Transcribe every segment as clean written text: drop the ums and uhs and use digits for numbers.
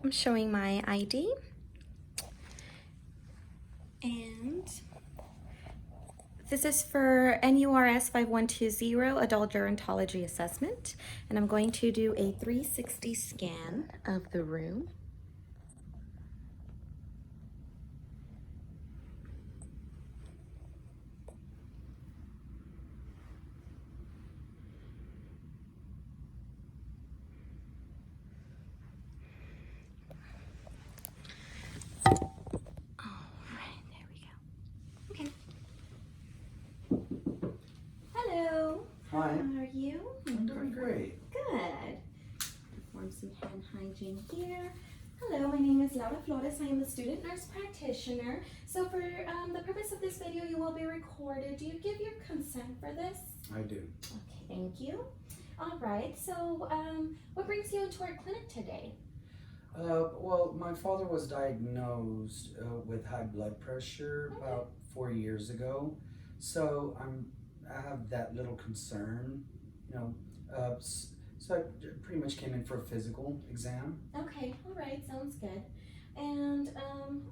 I'm showing my ID. And this is for NURS 5120 Adult Gerontology Assessment. And I'm going to do a 360 scan of the room. Hello. Hi. How are you? I'm doing great. Good. Perform some hand hygiene here. Hello, my name is Laura Flores. I am the student nurse practitioner. So for the purpose of this video, you will be recorded. Do you give your consent for this? I do. Okay, thank you. All right, so what brings you into our clinic today? Well, my father was diagnosed with high blood pressure about 4 years ago. So I have that little concern, so I pretty much came in for a physical exam. Okay, all right, sounds good. And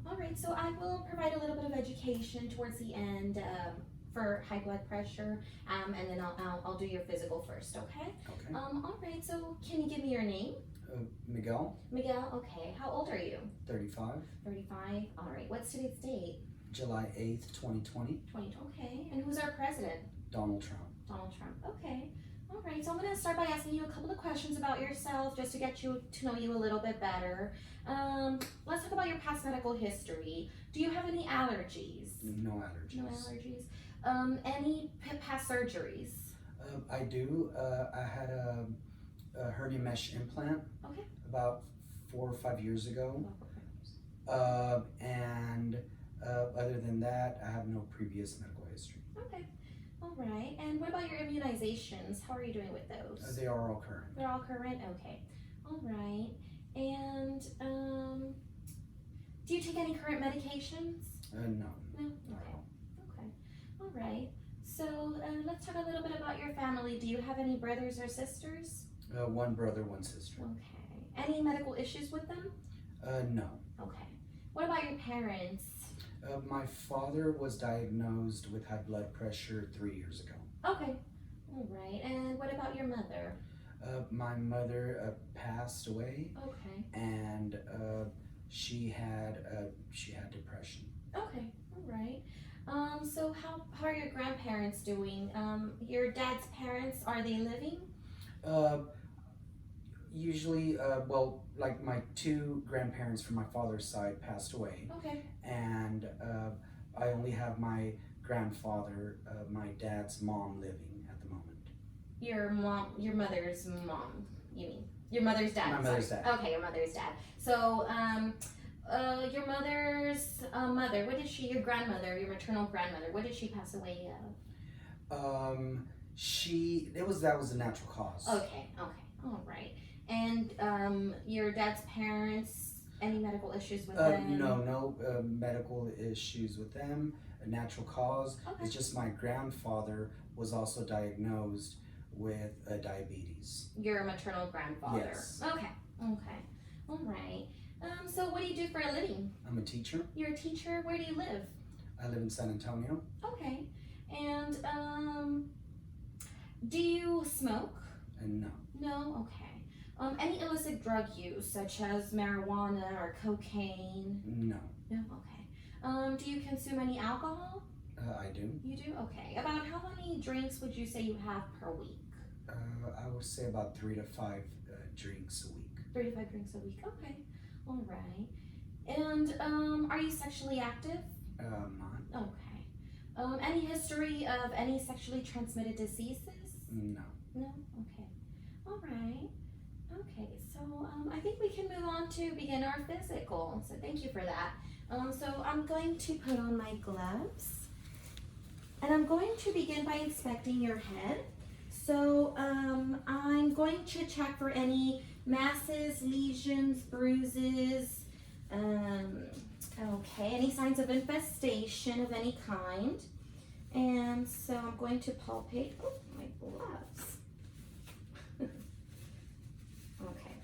all right, so I will provide a little bit of education towards the end for high blood pressure, and then I'll do your physical first, okay? Okay. All right, so can you give me your name? Miguel. Miguel, okay. How old are you? 35. 35, all right. What's today's date? July 8th, 2020. Okay, and who's our president? Donald Trump. Donald Trump, okay. All right, so I'm gonna start by asking you a couple of questions about yourself just to get you to know you a little bit better. Let's talk about your past medical history. Do you have any allergies? No allergies. No allergies. Any past surgeries? I do. I had a hernia mesh implant about 4 or 5 years ago. And other than that, I have no previous medical history. Okay. All right. And what about your immunizations? How are you doing with those? They are all current. They're all current? Okay. All right. And do you take any current medications? No. No? Okay. Okay. All right. So let's talk a little bit about your family. Do you have any brothers or sisters? One brother, one sister. Okay. Any medical issues with them? No. Okay. What about your parents? My father was diagnosed with high blood pressure 3 years ago. Okay. All right. And what about your mother? My mother passed away. Okay. And she had depression. Okay. All right. So how are your grandparents doing? Your dad's parents, are they living? Usually, well, like my 2 grandparents from my father's side passed away. Okay. And I only have my grandfather, my dad's mom, living at the moment. Your mother's mom, you mean? Your mother's dad. My mother's dad. Okay, your mother's dad. So, your mother's mother, what did she, your grandmother, your maternal grandmother, what did she pass away of? That was a natural cause. Okay, all right. And your dad's parents, any medical issues with them? No medical issues with them. A natural cause. Okay. It's just my grandfather was also diagnosed with diabetes. Your maternal grandfather? Yes. Okay, all right. So what do you do for a living? I'm a teacher. You're a teacher? Where do you live? I live in San Antonio. Okay. And do you smoke? No. No? Okay. Any illicit drug use, such as marijuana or cocaine? No. No? Okay. Do you consume any alcohol? I do. You do? Okay. About how many drinks would you say you have per week? I would say about 3 to 5 drinks a week. 3 to 5 drinks a week. Okay. All right. And are you sexually active? Not. Okay. Any history of any sexually transmitted diseases? No. No? Okay. All right. Okay, so I think we can move on to begin our physical. So thank you for that. So I'm going to put on my gloves. And I'm going to begin by inspecting your head. So I'm going to check for any masses, lesions, bruises, okay, any signs of infestation of any kind. And so I'm going to palpate, oh, my gloves. Okay,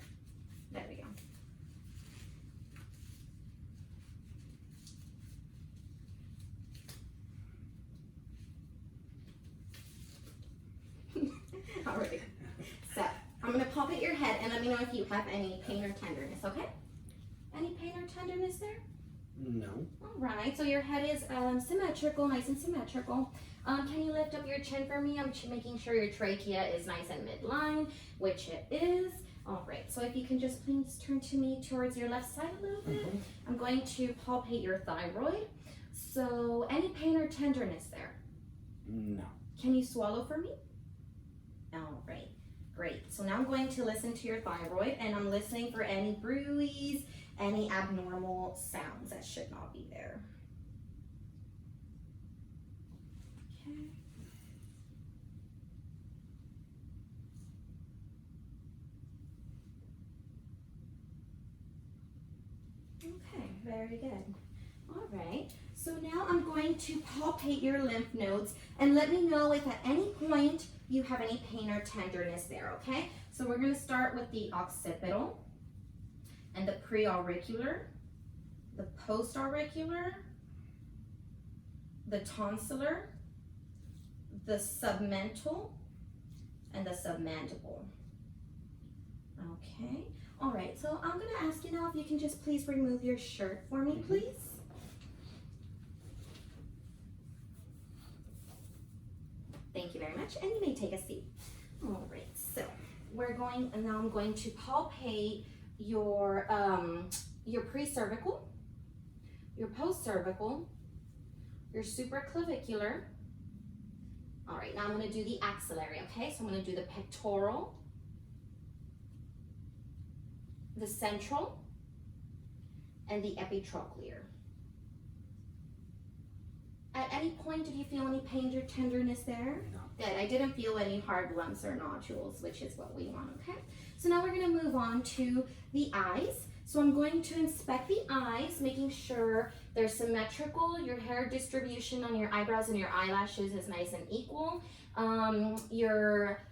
there we go. I'm gonna palpate your head and let me know if you have any pain or tenderness, okay? Any pain or tenderness there? No. All right, so your head is symmetrical, nice and symmetrical. Can you lift up your chin for me? I'm making sure your trachea is nice and midline, which it is. All right, so if you can just please turn to me towards your left side a little bit. I'm going to palpate your thyroid. So any pain or tenderness there? No. Can you swallow for me? All right, great. So now I'm going to listen to your thyroid and I'm listening for any bruise, any abnormal sounds that should not be there. Okay. Okay, very good. All right, so now I'm going to palpate your lymph nodes and let me know if at any point you have any pain or tenderness there, okay? So we're gonna start with the occipital and the preauricular, the postauricular, the tonsillar, the submental, and the submandible. Okay, all right, so I'm gonna ask you now if you can just please remove your shirt for me, please. Thank you very much, and you may take a seat. All right, so and now I'm going to palpate your pre-cervical, your post-cervical, your supraclavicular. All right, now I'm gonna do the axillary, okay? So I'm gonna do the pectoral, the central, and the epitrochlear. At any point, did you feel any pain or tenderness there? No. Good, I didn't feel any hard lumps or nodules, which is what we want, okay? So now we're gonna move on to the eyes. So I'm going to inspect the eyes, making sure they're symmetrical, your hair distribution on your eyebrows and your eyelashes is nice and equal. Your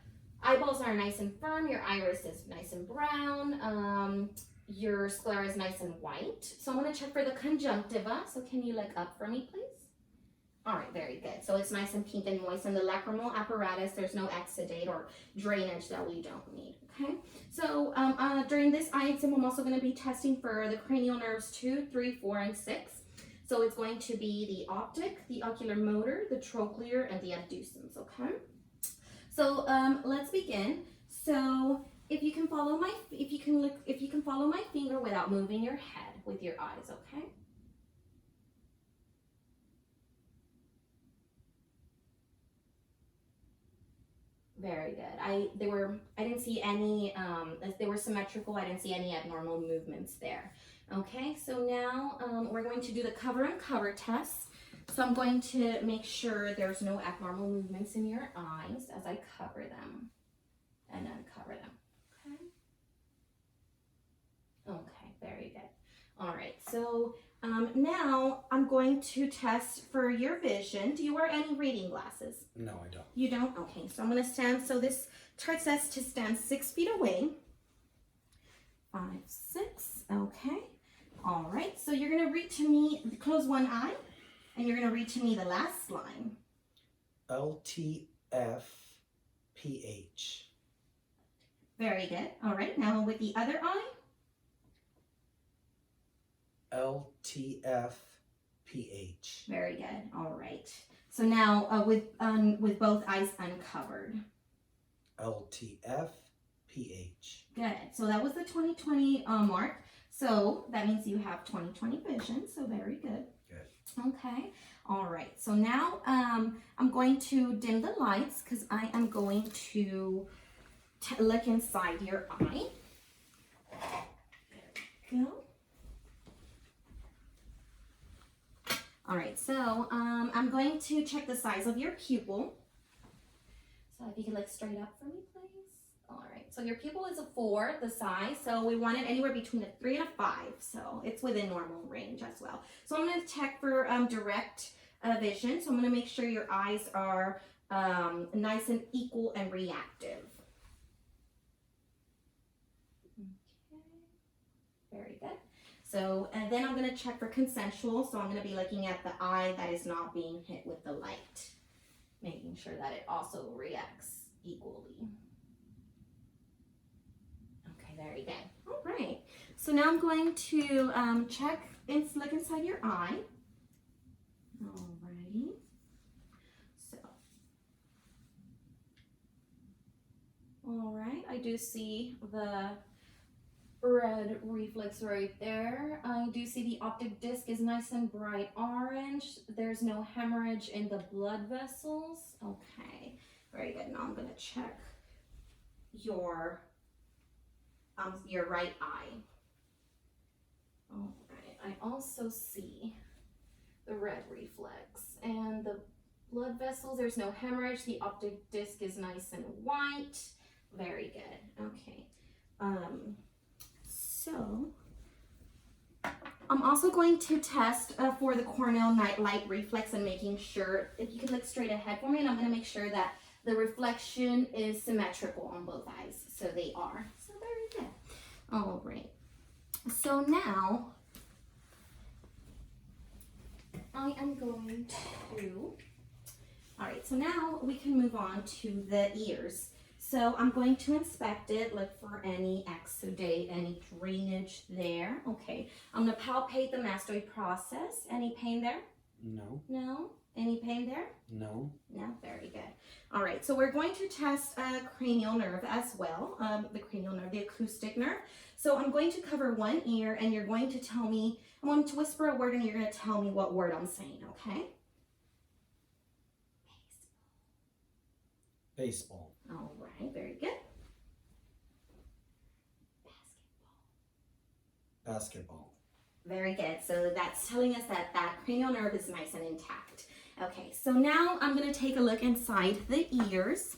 eyeballs are nice and firm, your iris is nice and brown, your sclera is nice and white. So I'm gonna check for the conjunctiva. So can you look up for me, please? All right, very good. So it's nice and pink and moist. And the lacrimal apparatus, there's no exudate or drainage that we don't need, okay? So during this eye exam, I'm also gonna be testing for the cranial nerves 2, 3, 4, and 6. So it's going to be the optic, the ocular motor, the trochlear, and the abducens, okay? So let's begin. So if you can follow my finger without moving your head with your eyes, okay? Very good. I didn't see any, they were symmetrical. I didn't see any abnormal movements there. Okay, so now we're going to do the cover and cover test. So I'm going to make sure there's no abnormal movements in your eyes as I cover them and uncover them. Okay. Okay, very good. All right, so now I'm going to test for your vision. Do you wear any reading glasses? No, I don't. You don't? Okay, so I'm gonna stand, so this chart says to stand 6 feet away. 5, 6, okay. All right, so you're gonna read to me, close one eye, and you're gonna read to me the last line. LTFPH. Very good. All right, now with the other eye. LTFPH. Very good. All right. So now with both eyes uncovered. LTFPH. Good. So that was the 20/20 mark. So that means you have 20/20 vision. So very good. Good. Okay. All right. So now I'm going to dim the lights because I am going to look inside your eye. There we go. All right, so I'm going to check the size of your pupil. So if you can look straight up for me, please. All right, so your pupil is a 4, the size. So we want it anywhere between a 3 and a 5. So it's within normal range as well. So I'm gonna check for direct vision. So I'm gonna make sure your eyes are nice and equal and reactive. Okay, very good. So, and then I'm going to check for consensual. So I'm going to be looking at the eye that is not being hit with the light, making sure that it also reacts equally. Very good. All right. So now I'm going to check and look inside your eye. Alrighty. So, all right. I do see the red reflex right there. I do see the optic disc is nice and bright orange. There's no hemorrhage in the blood vessels. Okay. Very good. Now I'm going to check your right eye. All right. I also see the red reflex and the blood vessels. There's no hemorrhage. The optic disc is nice and white. Very good. Okay. So I'm also going to test for the corneal light reflex and making sure, if you can look straight ahead for me, and I'm going to make sure that the reflection is symmetrical on both eyes. So they are. So very good. All right. So now I am going to, all right, so now we can move on to the ears. So I'm going to inspect it, look for any exudate, any drainage there. Okay, I'm gonna palpate the mastoid process. Any pain there? No. No? Any pain there? No. No, very good. All right, so we're going to test a cranial nerve as well, the cranial nerve, the acoustic nerve. So I'm going to cover one ear and you're going to tell me, I'm going to whisper a word and you're gonna tell me what word I'm saying, okay? Baseball. All right, very good. Basketball. Very good. So that's telling us that that cranial nerve is nice and intact. Okay, so now I'm going to take a look inside the ears.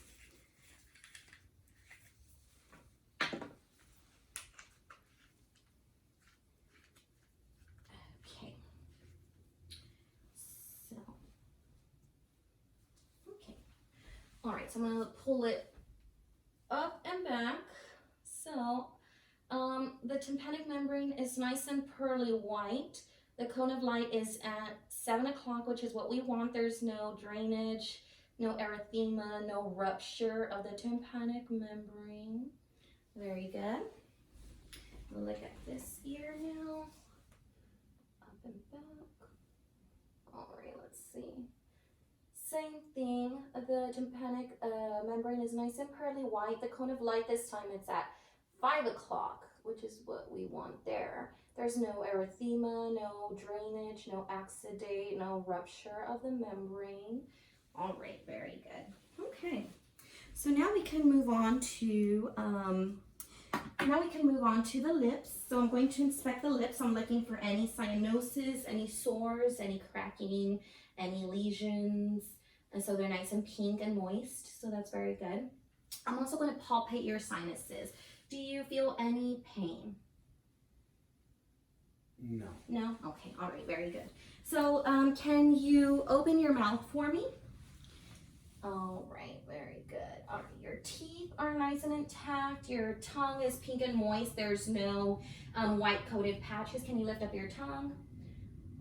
Okay. So, okay. All right, so I'm going to pull it up and back. So, the tympanic membrane is nice and pearly white. The cone of light is at 7 o'clock, which is what we want. There's no drainage, no erythema, no rupture of the tympanic membrane. Very good. We'll look at this ear now. Up and back. All right, let's see. Same thing. The tympanic membrane is nice and pearly white. The cone of light this time it's at 5 o'clock, which is what we want there. There's no erythema, no drainage, no exudate, no rupture of the membrane. All right, very good. Okay, so now we can move on to the lips. So I'm going to inspect the lips. I'm looking for any cyanosis, any sores, any cracking, any lesions. And so they're nice and pink and moist. So that's very good. I'm also going to palpate your sinuses. Do you feel any pain? No. No? Okay, all right, very good. So can you open your mouth for me? All right, very good. All right, your teeth are nice and intact. Your tongue is pink and moist. There's no white coated patches. Can you lift up your tongue?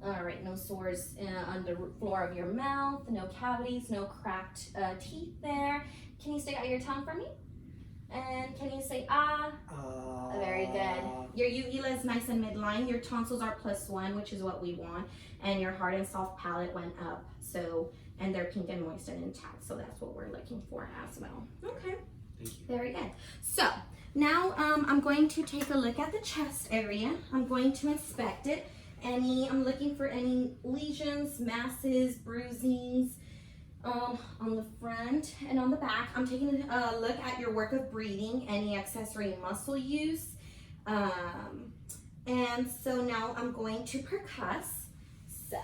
All right, no sores on the floor of your mouth, no cavities, no cracked teeth there. Can you stick out your tongue for me? And can you say ah? Very good. Your uvula is nice and midline. Your tonsils are +1, which is what we want. And your hard and soft palate went up. So, and they're pink and moist and intact. So that's what we're looking for as well. Okay. Thank you. Very good. So now I'm going to take a look at the chest area. I'm going to inspect it. I'm looking for any lesions, masses, bruisings, on the front and on the back. I'm taking a look at your work of breathing, any accessory muscle use. And so now I'm going to percuss. So.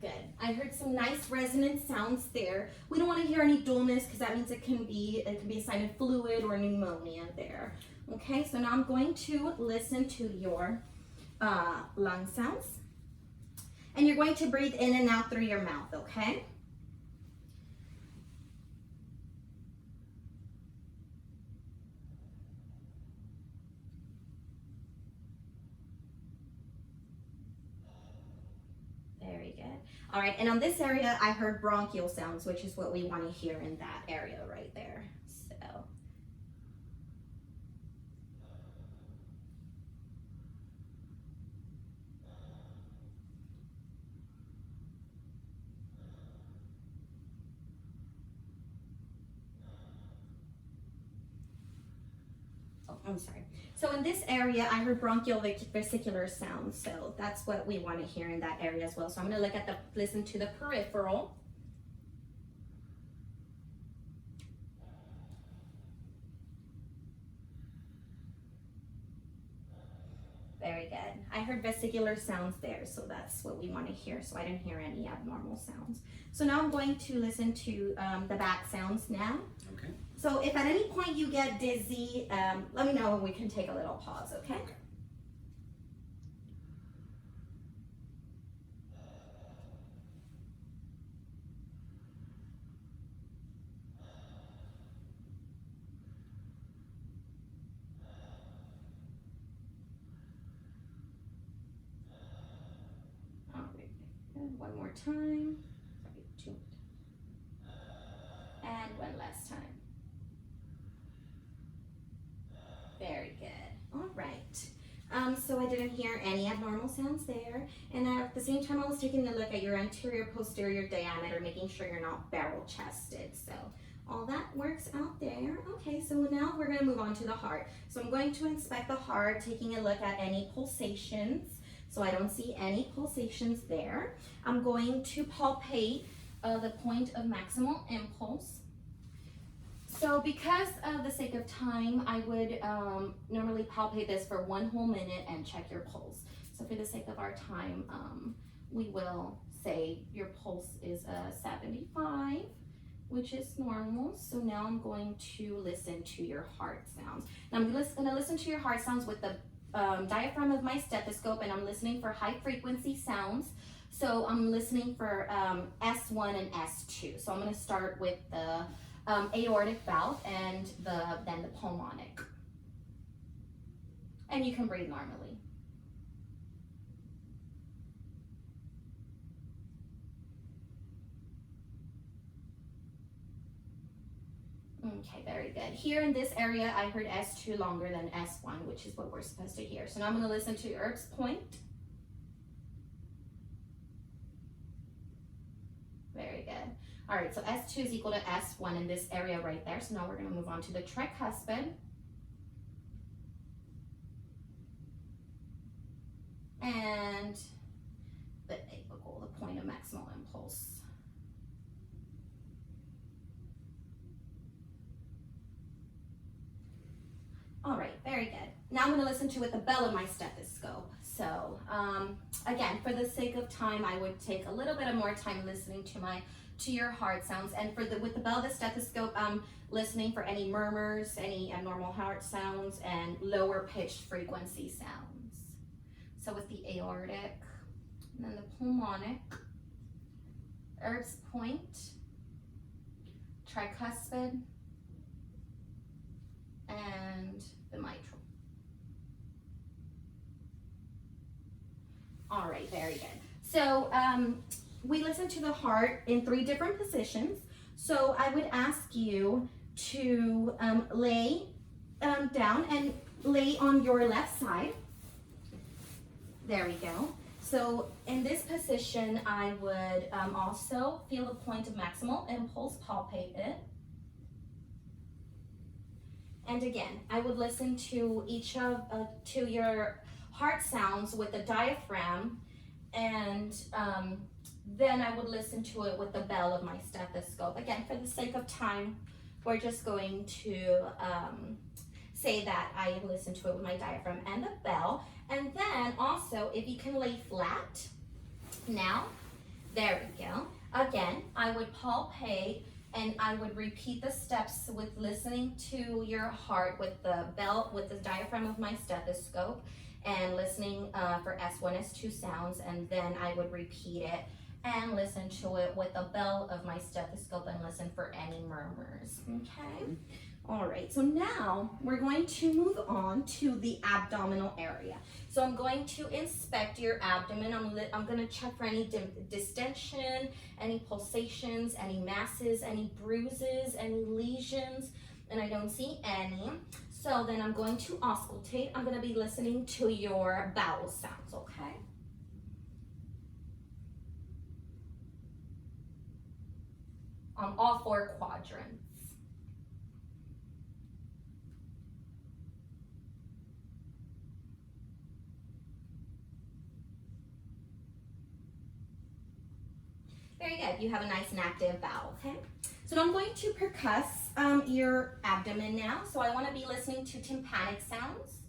Good. I heard some nice resonant sounds there. We don't want to hear any dullness because that means it can be a sign of fluid or pneumonia there. Okay, so now I'm going to listen to your lung sounds. And you're going to breathe in and out through your mouth, okay? All right, and on this area, I heard bronchial sounds, which is what we want to hear in that area right there. So. Oh, I'm sorry. So in this area, I heard bronchial vesicular sounds. So that's what we want to hear in that area as well. So I'm going to listen to the peripheral. Very good. I heard vesicular sounds there, so that's what we want to hear. So I didn't hear any abnormal sounds. So now I'm going to listen to the back sounds now. Okay. So if at any point you get dizzy, let me know and we can take a little pause, okay? Okay. All right, good. One more time. Sorry, two. And one last time. Very good. All right. So I didn't hear any abnormal sounds there. And at the same time, I was taking a look at your anterior posterior diameter, making sure you're not barrel chested. So all that works out there. Okay, so now we're gonna move on to the heart. So I'm going to inspect the heart, taking a look at any pulsations. So I don't see any pulsations there. I'm going to palpate the point of maximal impulse. So because of the sake of time, I would normally palpate this for 1 whole minute and check your pulse. So for the sake of our time, we will say your pulse is 75, which is normal. So now I'm going to listen to your heart sounds. Now I'm gonna listen to your heart sounds with the diaphragm of my stethoscope, and I'm listening for high frequency sounds. So I'm listening for S1 and S2. So I'm gonna start with the aortic valve and then the pulmonic. And you can breathe normally. Okay, very good. Here in this area, I heard S2 longer than S1, which is what we're supposed to hear. So now I'm gonna listen to Erb's point. Very good. All right, so S2 is equal to S1 in this area right there. So now we're gonna move on to the tricuspid. And the apical, the point of maximal impulse. All right, very good. Now I'm gonna listen to with the bell of my stethoscope. So again, for the sake of time, I would take a little bit of more time listening to your heart sounds. And with the bell of the stethoscope, I'm listening for any murmurs, any abnormal heart sounds, and lower pitched frequency sounds. So with the aortic, and then the pulmonic, Erb's point, tricuspid, and the mitral. All right, very good. So we listen to the heart in 3 different positions. So I would ask you to lay down and lay on your left side. There we go. So in this position, I would also feel the point of maximal impulse, palpate it. And again, I would listen to each of to your heart sounds with the diaphragm, and then I would listen to it with the bell of my stethoscope. Again, for the sake of time, we're just going to say that I listen to it with my diaphragm and the bell. And then also, if you can lay flat, now, there we go. Again, I would palpate and I would repeat the steps with listening to your heart with the bell, with the diaphragm of my stethoscope, and listening for S1, S2 sounds, and then I would repeat it and listen to it with the bell of my stethoscope and listen for any murmurs, okay? All right, so now we're going to move on to the abdominal area. So I'm going to inspect your abdomen. I'm going to check for any distension, any pulsations, any masses, any bruises, any lesions, and I don't see any. So then I'm going to auscultate. I'm going to be listening to your bowel sounds, okay? On all 4 quadrants. Very good. You have a nice and active bowel, okay? So I'm going to percuss your abdomen now. So I want to be listening to tympanic sounds.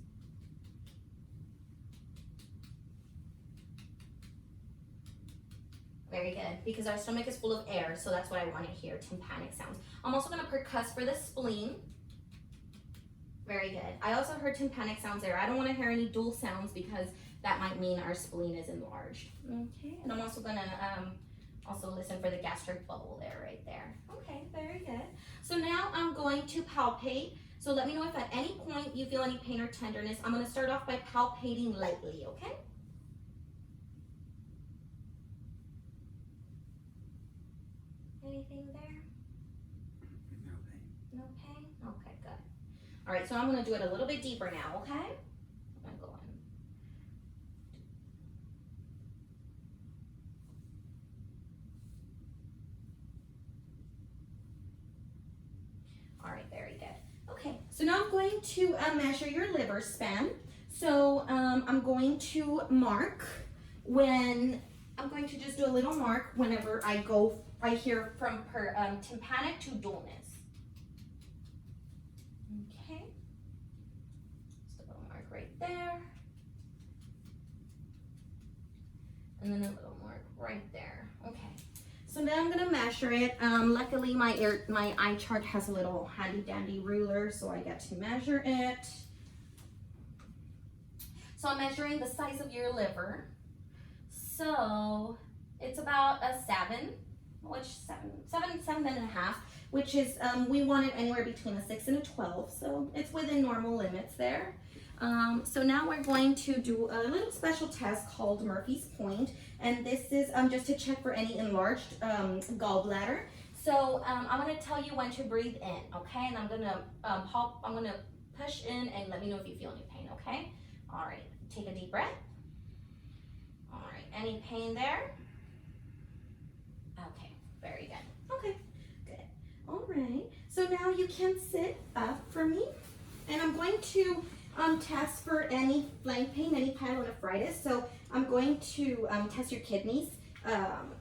Very good, because our stomach is full of air, so that's what I want to hear, tympanic sounds. I'm also going to percuss for the spleen. Very good. I also heard tympanic sounds there. I don't want to hear any dual sounds because that might mean our spleen is enlarged. Okay, and I'm also going to also listen for the gastric bubble there, right there. Okay, very good. So now I'm going to palpate. So let me know if at any point you feel any pain or tenderness. I'm going to start off by palpating lightly, okay? Anything there? No pain. No pain? Okay, good. All right, so I'm going to do it a little bit deeper now, okay? I'm going to go in. All right, very good. Okay, so now I'm going to measure your liver span. So I'm going to mark when, I'm going to just do a little mark whenever I hear from tympanic to dullness. Okay, just a little mark right there. And then a little mark right there. Okay. So now I'm gonna measure it. Luckily my eye chart has a little handy dandy ruler, so I get to measure it. So I'm measuring the size of your liver. So it's about a 7, seven and a half, which is, we want it anywhere between a 6 and a 12. So it's within normal limits there. So now we're going to do a little special test called Murphy's Point, and this is just to check for any enlarged gallbladder. So I'm going to tell you when to breathe in, okay? And I'm going to push in and let me know if you feel any pain, okay? All right, take a deep breath. All right, any pain there? Okay, very good. Okay, good. All right, so now you can sit up for me, and I'm going to test for any flank pain, any pyelonephritis. So I'm going to test your kidneys.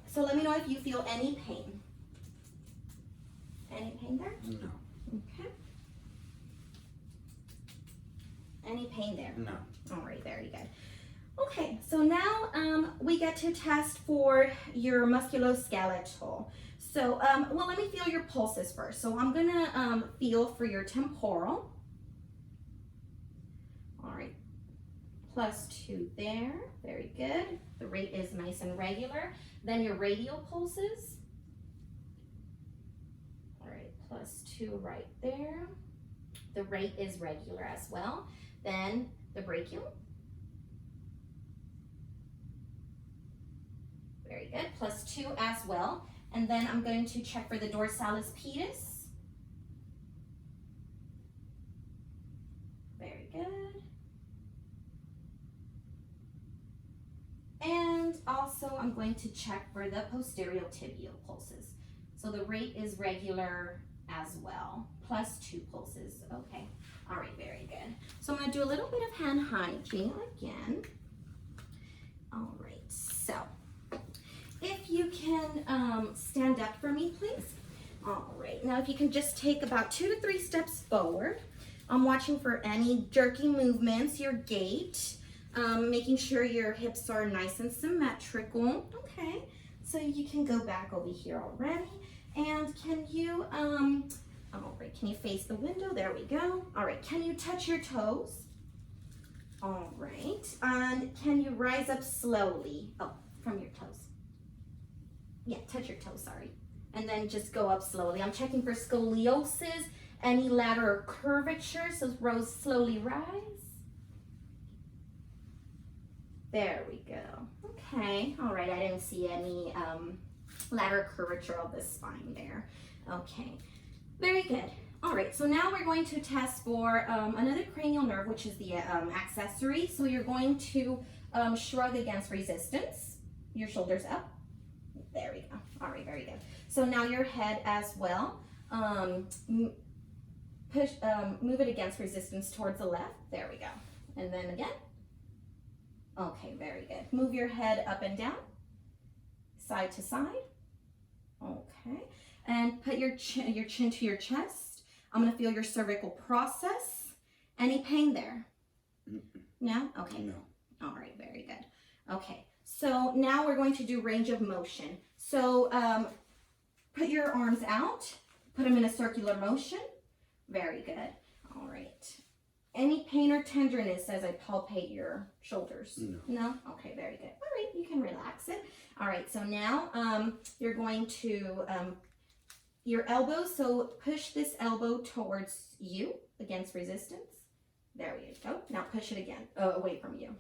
So let me know if you feel any pain. Any pain there? No. Okay. Any pain there? No. All right, very good. Okay, so now we get to test for your musculoskeletal. So, well, let me feel your pulses first. So I'm gonna feel for your temporal. All right, +2 there, very good. The rate is nice and regular. Then your radial pulses. All right, +2 right there. The rate is regular as well. Then the brachial. Very good, +2 as well. And then I'm going to check for the dorsalis pedis. Very good. And also I'm going to check for the posterior tibial pulses. So the rate is regular as well, +2 pulses. Okay, all right, very good. So I'm gonna do a little bit of hand hygiene again. All right, so if you can stand up for me, please. All right, now if you can just take about 2 to 3 steps forward. I'm watching for any jerky movements, your gait, making sure your hips are nice and symmetrical. Okay, so you can go back over here already. And can you, all right, can you face the window? There we go. All right, can you touch your toes? All right, and can you rise up slowly? Oh, from your toes. Yeah, touch your toes, sorry. And then just go up slowly. I'm checking for scoliosis Any lateral curvature, so slowly rise. There we go. Okay, all right, I didn't see any lateral curvature of the spine there. Okay, very good. All right, so now we're going to test for another cranial nerve, which is the accessory. So you're going to shrug against resistance, your shoulders up. There we go. All right, very good. So now your head as well. Move it against resistance towards the left. There we go. And then again. Okay, very good. Move your head up and down, side to side. Okay, and put your chin to your chest. I'm gonna feel your cervical process. Any pain there? No? Okay. No. All right, very good. Okay, so now we're going to do range of motion. So put your arms out, put them in a circular motion. Very good. All right. Any pain or tenderness as I palpate your shoulders? No. No? Okay, very good. All right, you can relax it. All right, so now you're going to, your elbow, so push this elbow towards you against resistance. There we go. Now push it again, away from you.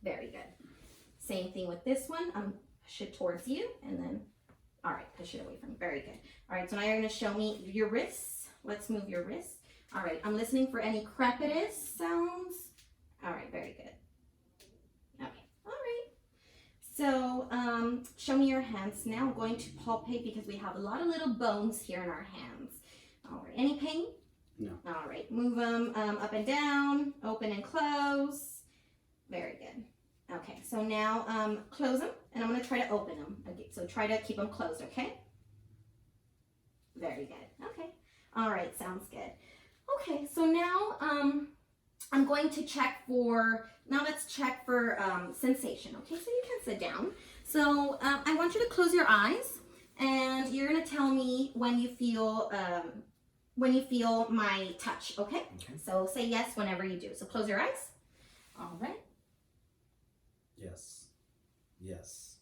Very good. Same thing with this one. Push it towards you and then, all right, push it away from you. Very good. All right, so now you're gonna show me your wrists. Let's move your wrists. All right, I'm listening for any crepitus sounds. All right, very good. Okay, all right. So show me your hands now. I'm going to palpate because we have a lot of little bones here in our hands. All right, any pain? No. All right, move them up and down, open and close. Very good. Okay, so now close them, and I'm gonna try to open them. Okay, so try to keep them closed, okay? Very good, okay. All right, sounds good. Okay, so now I'm going to check for, now let's check for sensation. Okay, so you can sit down. So I want you to close your eyes and you're gonna tell me when you feel my touch, okay? Okay. So say yes whenever you do. So close your eyes. All right. Yes. Yes.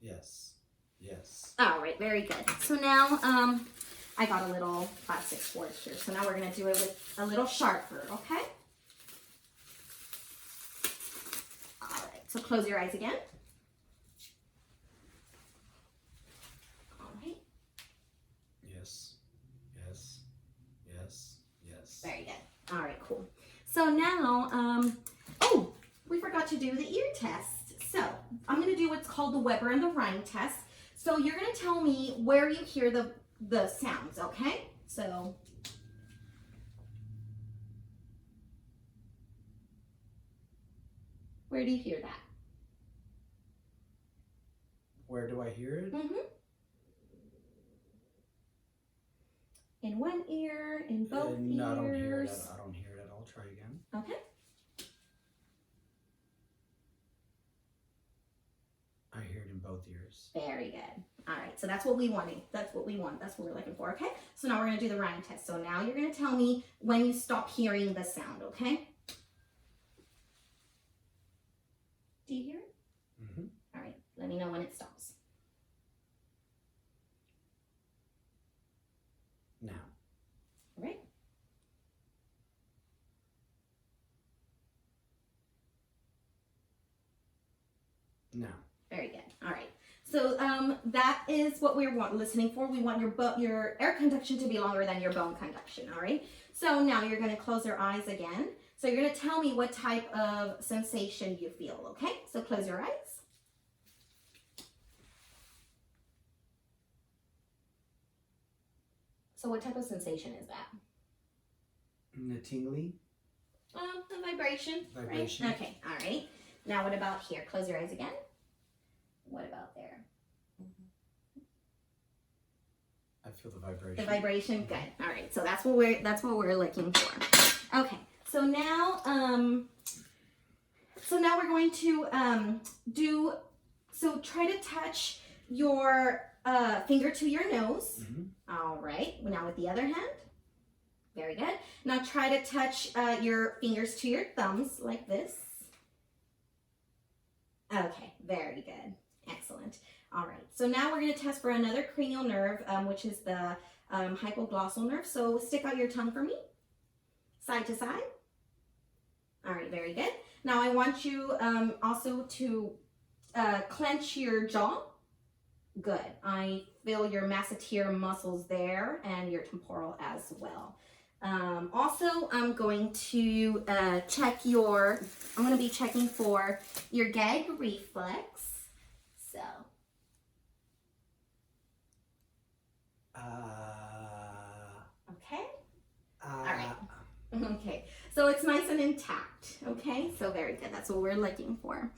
Yes. Yes. All right, very good. So now I got a little plastic sword here. So now we're gonna do it with a little sharper, okay? All right, so close your eyes again. All right. Yes. Yes. Yes. Yes. Very good. All right, cool. So now, oh, we forgot to do the ear test. So I'm gonna do what's called the Weber and the Rhine test. So you're gonna tell me where you hear the sounds, okay? So where do you hear that? Where do I hear it? In one ear, in both ears. No, I don't hear it. I don't hear it. I'll try again. Okay. I hear it in both ears. Very good. All right, so that's what we wanted. That's what we want. That's what we're looking for, okay? So now we're gonna do the Rhine test. So now you're gonna tell me when you stop hearing the sound, okay? Do you hear it? Mm-hmm. All right, let me know when it stops. Now. All right. Now. Very good. All right. So that is what we're listening for. We want your air conduction to be longer than your bone conduction. All right. So now you're going to close your eyes again. So you're going to tell me what type of sensation you feel. Okay. So close your eyes. So what type of sensation is that? The tingly. The vibration. Vibration. Right? Okay. All right. Now what about here? Close your eyes again. What about there? I feel the vibration. The vibration, good. All right, so that's what we're looking for. Okay, so now we're going to try to touch your finger to your nose. Mm-hmm. All right. Now with the other hand. Very good. Now try to touch your fingers to your thumbs like this. Okay, very good. Excellent. All right, so now we're going to test for another cranial nerve, which is the hypoglossal nerve. So stick out your tongue for me, side to side. All right, very good. Now I want you also to clench your jaw. Good. I feel your masseter muscles there and your temporal as well. Also, I'm going to I'm going to be checking for your gag reflex. So. Okay. All right. Okay. So it's nice and intact. Okay. So very good. That's what we're looking for.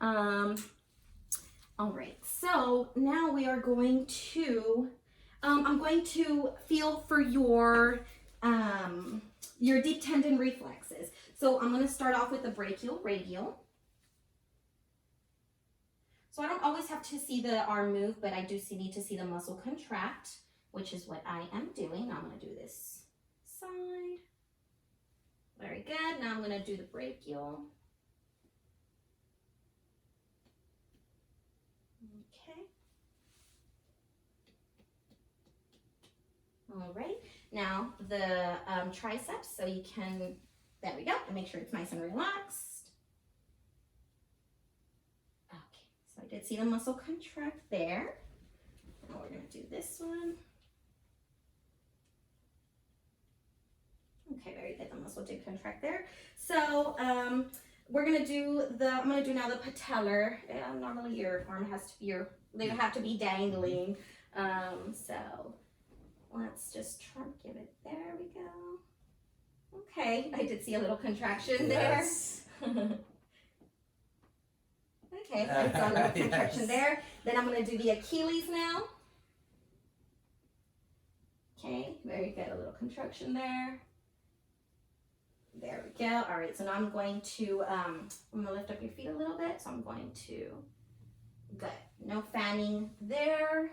All right. So now we are going to, I'm going to feel for your deep tendon reflexes. So I'm going to start off with the brachial radial. So I don't always have to see the arm move, but I do need to see the muscle contract, which is what I am doing. I'm going to do this side. Very good. Now I'm going to do the brachial. Okay. All right. Now the triceps, so you can, there we go, and make sure it's nice and relaxed. Okay, so I did see the muscle contract there. Now we're going to do this one. Okay, very good. The muscle did contract there. So we're gonna do I'm gonna do now the patellar. Normally your arm has to be they have to be dangling. So let's just try to give it. There we go. Okay, I did see a little contraction Yes. there. Okay, I saw a little contraction Yes. there. Then I'm gonna do the Achilles now. Okay, very good. A little contraction there. There we go. All right, so now I'm going to lift up your feet a little bit. So I'm going to, good. No fanning there.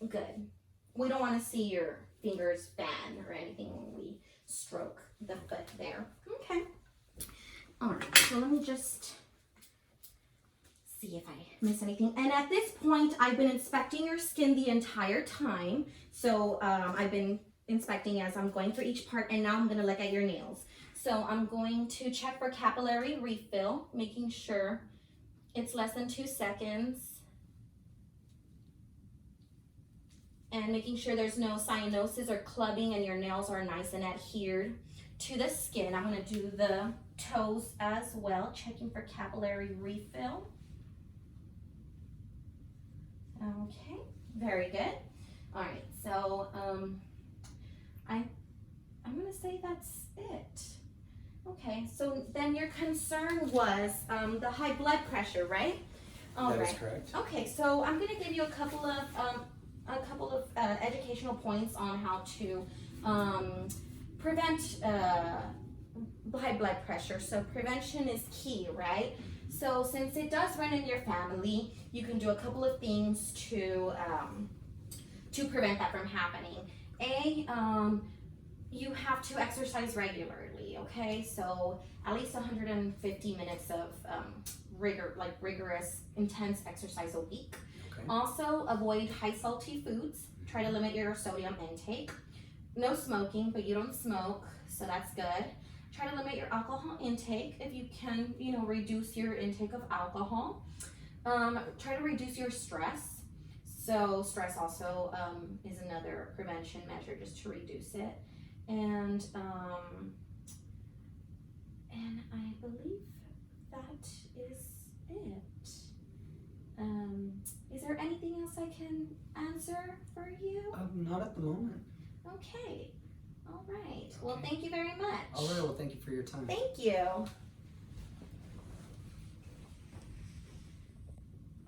Good. We don't want to see your fingers fan or anything when we stroke the foot there. Okay. All right, so let me just see if I miss anything. And at this point, I've been inspecting your skin the entire time. So I've been inspecting as I'm going through each part, and now I'm going to look at your nails. So I'm going to check for capillary refill, making sure it's less than 2 seconds, and making sure there's no cyanosis or clubbing and your nails are nice and adhered to the skin. I'm going to do the toes as well, checking for capillary refill. Okay, very good. All right, so I'm gonna say that's it. Okay, so then your concern was the high blood pressure, right? All That right. is correct. Okay, so I'm gonna give you a couple of educational points on how to prevent high blood pressure. So prevention is key, right? So since it does run in your family, you can do a couple of things to prevent that from happening. You have to exercise regularly, okay? So at least 150 minutes of rigorous, intense exercise a week. Okay. Also, avoid high salty foods. Try to limit your sodium intake. No smoking, but you don't smoke, so that's good. Try to limit your alcohol intake if you can, reduce your intake of alcohol. Try to reduce your stress. So stress also is another prevention measure, just to reduce it. And I believe that is it. Is there anything else I can answer for you? Not at the moment. Okay. All right. Well, Okay. thank you very much. All right, well, thank you for your time. Thank you.